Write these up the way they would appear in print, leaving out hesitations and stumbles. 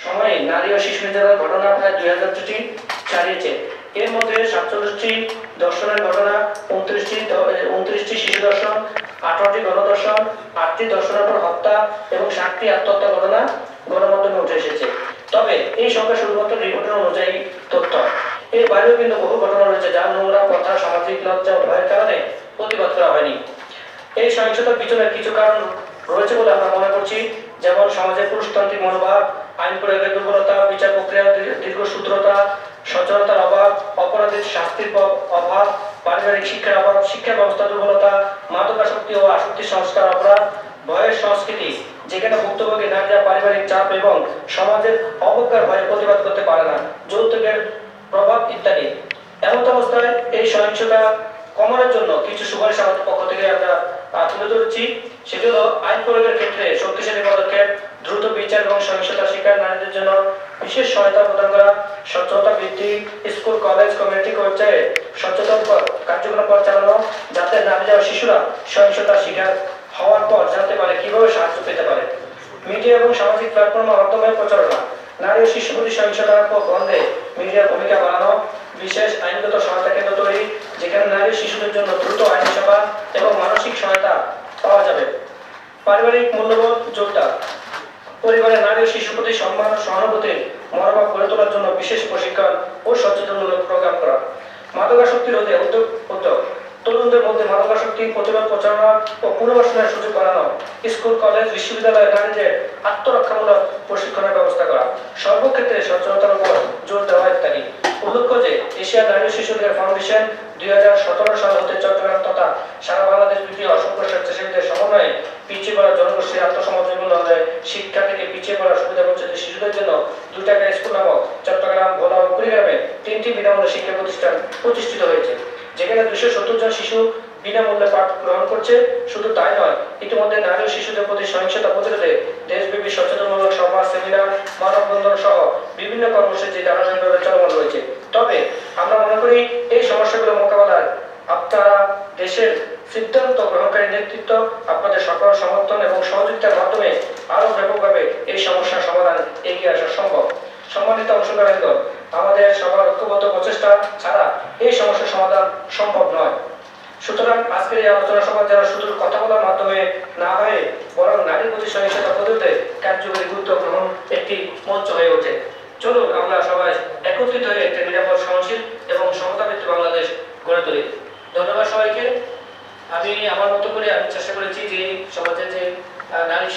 সময়ে নারী ও শিশু নির্যাতনের ঘটনা প্রায় 2000টি ছাড়িয়েছে। এর মধ্যে 47টি ধর্ষণের ঘটনা, 29টি শিশু ধর্ষণ, 18টি গণধর্ষণ, 8টি ধর্ষণের পর হত্যা এবং 7টি আত্মহত্যা ঘটনা গণমাধ্যমে উঠে এসেছে। তবে এই সংখ্যা শুধুমাত্র রিপোর্টের অনুযায়ী তথ্য। এর বাইরেও কিন্তু বহু ঘটনা রয়েছে যা নোংরা কথা, সামাজিক লজ্জা ও ভয়ের কারণে প্রতিবাদ করা হয়নি। এই সহিংসতার পিছনে কিছু কারণ রয়েছে বলে আমরা মনে করছি, যেমন সমাজের পুরুষতান্ত্রিক মনোভাব, আইন প্রয়োগের দুর্বলতা, বিচার প্রক্রিয়ার দীর্ঘসূত্রতা, সচেতনতার অভাব, অপরাধীর শাস্তির অভাব, পারিবারিক শিক্ষার অভাব, শিক্ষা ব্যবস্থা দুর্বলতা, মাদকাসক্তি ও আসক্তি সংস্কার অপরাধ, ভয়ের সংস্কৃতি যেখানে ভুক্তভোগী নারীরা পারিবারিক চাপ এবং সমাজের অবজ্ঞার ভয়ে প্রতিবাদ করতে পারে না, যৌতুকের প্রভাব ইত্যাদি। এমন অবস্থায় এই সহিংসতা কমানোর জন্য কিছু সুপারিশ আমাদের পক্ষ থেকে আমরা তুলে ধরছি। সেটি হলো আইন প্রয়োগের ক্ষেত্রে শক্তিশালী পদক্ষেপ, দ্রুত বিচার এবং সহিংসতার শিকার নারীদের জন্য বিশেষ সহায়তা প্রদান করা, সচেতনতা বৃদ্ধি, স্কুল, কলেজ, কমিউনিটি পর্যায়ে সচেতন কার্যক্রম চালানো, যাতে নারীরা ও শিশুরা সহিংসতার শিকার হওয়ার পর জানতে পারে কিভাবে সাহায্য পেতে পারে। মিডিয়া এবং সামাজিক প্ল্যাটফর্মের মাধ্যমে প্রচারণা, নারী ও শিশু প্রতি সহিংসতা বন্ধে মিডিয়ার ভূমিকা বাড়ানো, বিশেষ আইনগত সহায়তা কেন্দ্র তৈরি যেখানে নারী ও শিশুদের জন্য দ্রুত আইন সেবা এবং মানসিক সহায়তা পাওয়া যাবে। পারিবারিক মূল্যবোধ জোরদার, পরিবারে নারী ও শিশু প্রতি সম্মান ও সহানুভূতির মনোভাব গড়ে তোলার জন্য বিশেষ প্রশিক্ষণ ও সচেতনমূলক প্রোগ্রাম করা। মাদকাসক্তি রোধে উদ্যোগ, তরুণদের মধ্যে মাদকাসক্তি প্রতিরোধ প্রচারণা ও পুনর্বাসনের সুযোগ বাড়ানো, স্কুল, কলেজ, বিশ্ববিদ্যালয়ে নারীদের আত্মরক্ষামূলক প্রশিক্ষণের ব্যবস্থা করা, সর্বক্ষেত্রে সচেতনতার উপর জোর দেওয়া ইত্যাদি। উল্লেখ্য যে এশিয়া নারী ও শিশুদের ফাউন্ডেশন 2017 সাল হতে চট্টগ্রাম তথা সারা বাংলাদেশ ব্যাপী অসংখ্য স্বেচ্ছাসেবীদের সমন্বয়ে পিছিয়ে পড়া জনগোষ্ঠীর আত্মসমর্পণ শিক্ষা থেকে পিছিয়ে পড়া সুবিধা বঞ্চিত শিশুদের জন্য 2 টাকা স্কুল নামক চট্টগ্রাম, ভোলা ও কুড়িগ্রামে 3টি বিনামূল্যে শিক্ষা প্রতিষ্ঠান প্রতিষ্ঠিত হয়েছে, যেখানে 270 জন শিশু বিনামূল্যে পাঠ গ্রহণ করছে। শুধু তাই নয়, ইতিমধ্যে নারী ও শিশুদের প্রতি সহিংসতা প্রতিরোধে দেশব্যাপী সচেতনমূলক সভা, সেমিনার, মানববন্ধন সহ বিভিন্ন কর্মসূচি ধারাবাহিকভাবে চলমান রয়েছে। তবে আমরা মনে করি এই সমস্যাগুলো মোকাবেলায় আপনারা দেশের সিদ্ধান্ত গ্রহণকারী নেতৃত্ব, আপনাদের সকল সমর্থন এবং সহযোগিতার মাধ্যমে আরো ব্যাপকভাবে এই সমস্যার সমাধান এগিয়ে আসা সম্ভব। সম্মানিত অংশগ্রহণকারীগণ, আমাদের সবার ঐক্যবদ্ধ প্রচেষ্টা ছাড়া এই সমস্যার সমাধান সম্ভব নয়। সুতরাং আজকের এই আলোচনা সভা যারা শুধু কথা বলার মাধ্যমে না হয়ে বরং নারীর প্রতি সহিংসতা প্রতিরোধে কার্যকরী গুরুত্ব গ্রহণ একটি মঞ্চ হয়ে ওঠে। চলুন আমরা সবাই একত্রিত হয়ে একটি নিরাপদ, সহনশীল এবং সমতাভিত্তিক বাংলাদেশ গড়ে তুলি। ধন্যবাদ সবাইকে। আমি আমার মতো করে আমি চেষ্টা করেছি যে সমাজে যে নারী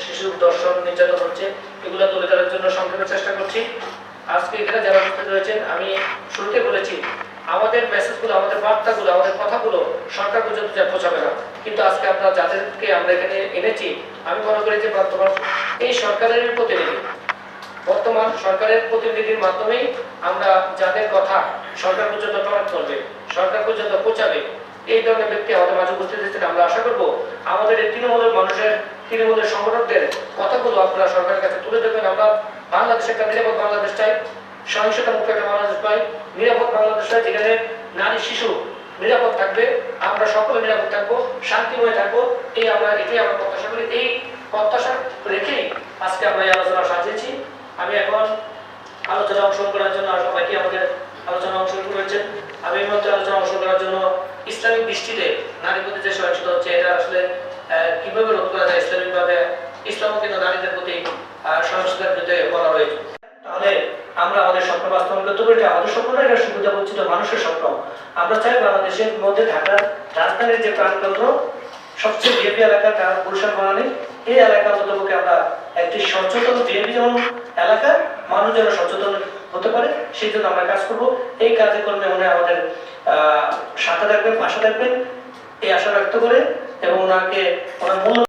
শিশু দর্শন, নির্যাতন হচ্ছে এগুলো তুলে ধরার জন্য সংক্ষেপে চেষ্টা করছি। আজকে এখানে যারা উপস্থিত রয়েছেন, আমি শুরুতে বলেছি আমাদের মেসেজগুলো, আমাদের বার্তাগুলো, আমাদের কথাগুলো সরকার পর্যন্ত পৌঁছাবে না, কিন্তু আজকে আমরা যাদেরকে আমরা এখানে এনেছি, আমি মনে করি যে বর্তমান এই সরকারের প্রতিনিধির মাধ্যমেই আমরা যাদের কথা সরকার পর্যন্ত প্রমাণ করবে, সরকার পর্যন্ত পৌঁছাবে, এই ধরনের ব্যক্তি আমাদের মাঝে উপস্থিত হয়েছেন। আমরা আশা করব আমাদের এই তৃণমূলের সংগঠকদের কথাগুলো আপনারা সরকারের কাছে তুলে দেবেন। আমরা বাংলাদেশে একটা নিরাপদ বাংলাদেশ চাই, সহিংসতা মুক্ত একটা বাংলাদেশ পাই, নিরাপদ বাংলাদেশ চাই যেখানে নারী শিশু নিরাপদ থাকবে, আমরা সকলে নিরাপদ থাকবো, শান্তিময় থাকবো। এটাই আমরা প্রত্যাশা করি। এই প্রত্যাশা রেখেই আজকে আমরা এই আলোচনা সাজিয়েছি। আমি এখন আলোচনা অংশগ্রহণ করার জন্য সবাইকে আমাদের আলোচনা অংশগ্রহণ করেছেন। আমি এই মধ্যে আলোচনা অংশগ্রহণ করার জন্য ইসলামিক দৃষ্টিতে নারী প্রতি যে সহিংসতা হচ্ছে এটা আসলে কিভাবে রোধ করা যায় ইসলামিক ভাবে, ইসলামও কিন্তু নারীদের প্রতি সহিংসতার বিরুদ্ধে বলা হয়েছে। তাহলে আমরা আমাদের স্বপ্ন বাস্তবায়ন করতে পারি। আমাদের স্বপ্ন না, এটা সুবিধা বঞ্চিত মানুষের স্বপ্ন। আমরা চাই বাংলাদেশের মধ্যে ঢাকার রাজধানীর যে প্রাণকেন্দ্র, সবচেয়ে ভিআইপি এলাকা গুলশান বনানী, এই এলাকা অন্ততপক্ষে আমরা একটি সচেতন ভিআইপি যেমন এলাকা, মানুষ যেন সচেতন হতে পারে, সেই জন্য আমরা কাজ করব। এই কার্যক্রমে উনি আমাদের সাথে থাকবেন, পাশে থাকবেন, এই আশা ব্যক্ত করে এবং ওনার মূল্য